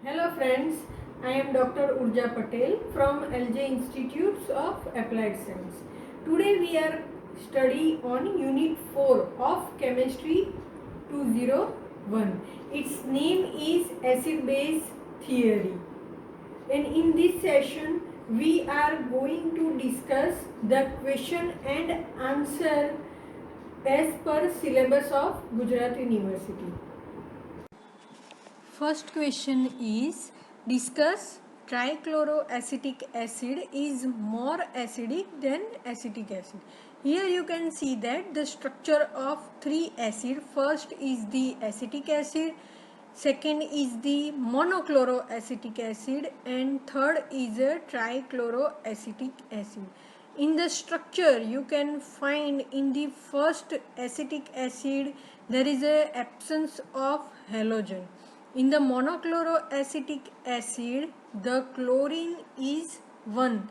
Hello friends, I am Dr. Urja Patel from LJ Institutes of Applied Science. Today we are study on Unit 4 of Chemistry 201. Its name is Acid-Base Theory. And in this session we are going to discuss the question and answer as per syllabus of Gujarat University. First question is discuss trichloroacetic acid is more acidic than acetic acid. Here you can see that the structure of three acid. First is the acetic acid, second is the monochloroacetic acid, and third is a trichloroacetic acid. In the structure you can find in the first acetic acid there is a absence of halogen. In the monochloroacetic acid, the chlorine is 1,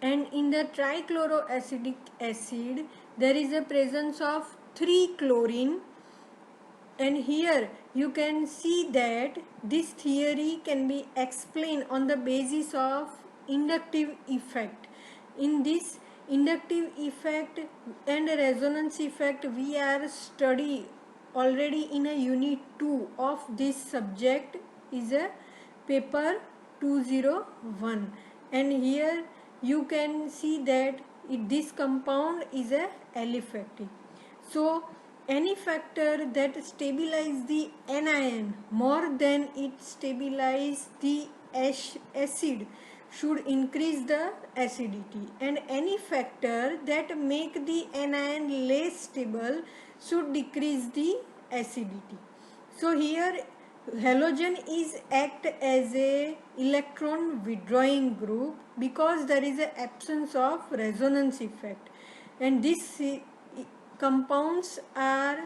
and in the trichloroacetic acid, there is a presence of 3 chlorine. And here you can see that this theory can be explained on the basis of inductive effect. In this inductive effect and resonance effect we are study already in a unit 2 of this subject is a paper 201, and here you can see that this compound is a aliphatic. So any factor that stabilize the anion more than it stabilize the acid should increase the acidity, and any factor that make the anion less stable should decrease the acidity. So here halogen is act as a electron withdrawing group because there is a absence of resonance effect, and these compounds are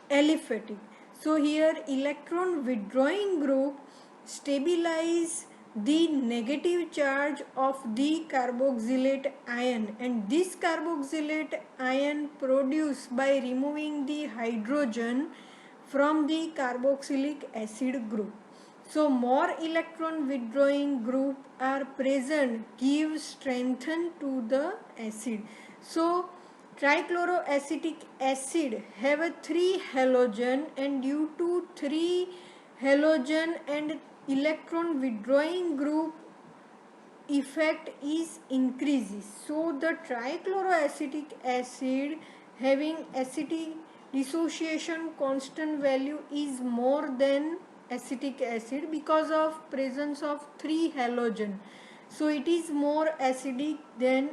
aliphatic. So here electron withdrawing group stabilize the negative charge of the carboxylate ion, and this carboxylate ion produced by removing the hydrogen from the carboxylic acid group. So more electron withdrawing group are present give strength to the acid. So trichloroacetic acid have a 3 halogen, and due to 3 halogen and electron withdrawing group effect is increases. So the trichloroacetic acid having acidic dissociation constant value is more than acetic acid because of presence of 3 halogen. So it is more acidic than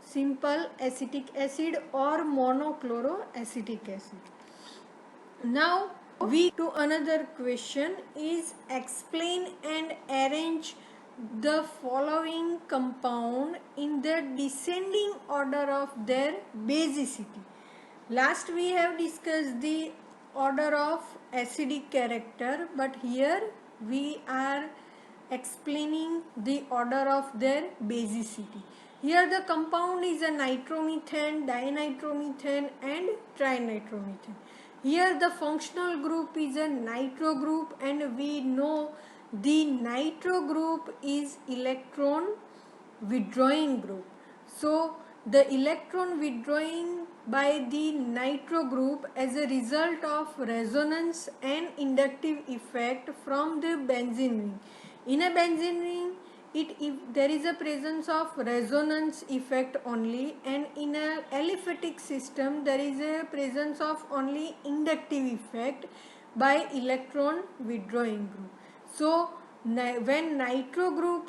simple acetic acid or monochloroacetic acid. Now we to another question is explain and arrange the following compound in the descending order of their basicity. Last we have discussed the order of acidic character, but here we are explaining the order of their basicity. Here the compound is a nitromethane, dinitromethane and trinitromethane. Here the functional group is a nitro group, and we know the nitro group is electron withdrawing group. So the electron withdrawing by the nitro group as a result of resonance and inductive effect from the benzene ring. In a benzene ring, if there is a presence of resonance effect only, and in a aliphatic system there is a presence of only inductive effect by electron withdrawing group. So when nitro group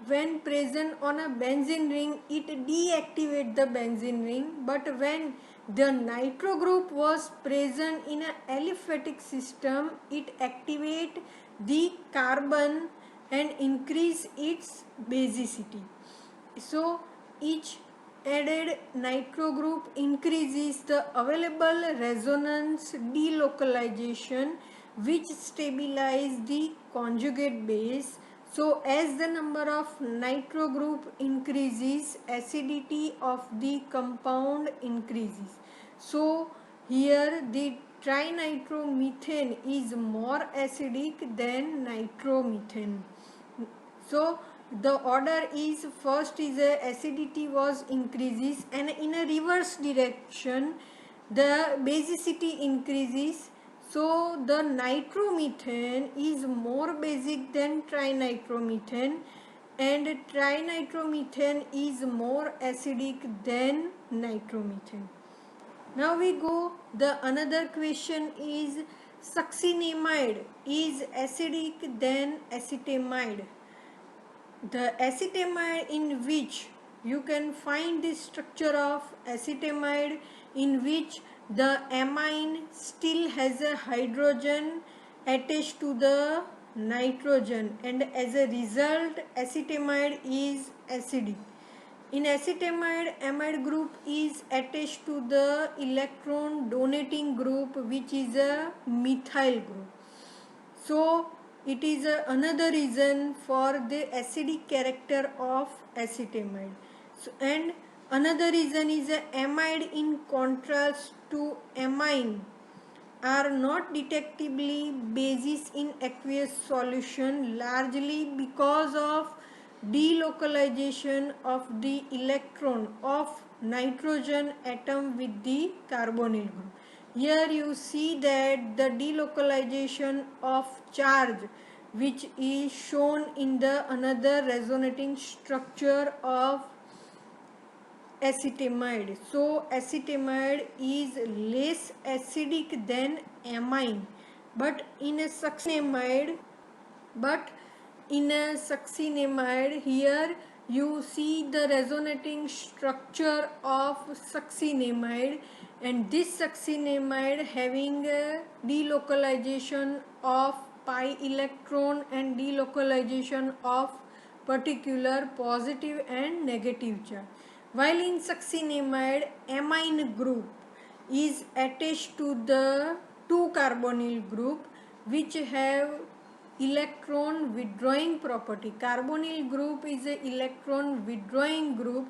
when present on a benzene ring, it deactivates the benzene ring, but when the nitro group was present in an aliphatic system, it activate the carbon and increase its basicity. So each added nitro group increases the available resonance delocalization, which stabilize the conjugate base. So as the number of nitro group increases, acidity of the compound increases. So here the trinitromethane is more acidic than nitromethane. So the order is first is acidity was increases, and in a reverse direction the basicity increases. So the nitromethane is more basic than trinitromethane, and trinitromethane is more acidic than nitromethane. Now we go, the another question is succinimide is acidic than acetamide. The acetamide in which you can find the structure of acetamide in which the amine still has a hydrogen attached to the nitrogen, and as a result acetamide is acidic. In acetamide, amide group is attached to the electron donating group, which is a methyl group. So it is another reason for the acidic character of acetamide. So, and another reason is amide in contrast to amine are not detectably bases in aqueous solution, largely because of delocalization of the electron of nitrogen atom with the carbonyl group. Here you see that the delocalization of charge, which is shown in the another resonating structure of acetamide. So acetamide is less acidic than amine, but in a succinimide here you see the resonating structure of succinimide, and this succinimide having a delocalization of pi electron and delocalization of particular positive and negative charge. While in succinimide, amine group is attached to the 2 carbonyl group which have electron withdrawing property. Carbonyl group is a electron withdrawing group,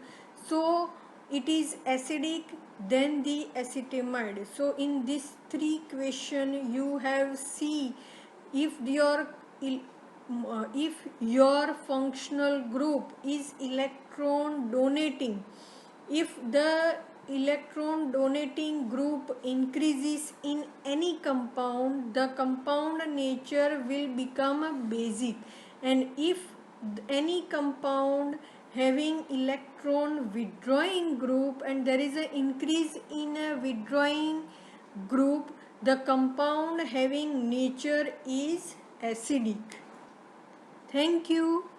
so it is acidic than the acetamide. So in this 3 question you have see if your functional group is electron donating, if the electron donating group increases in any compound, the compound nature will become basic, and if any compound having electron withdrawing group and there is an increase in a withdrawing group, the compound having nature is acidic. Thank you.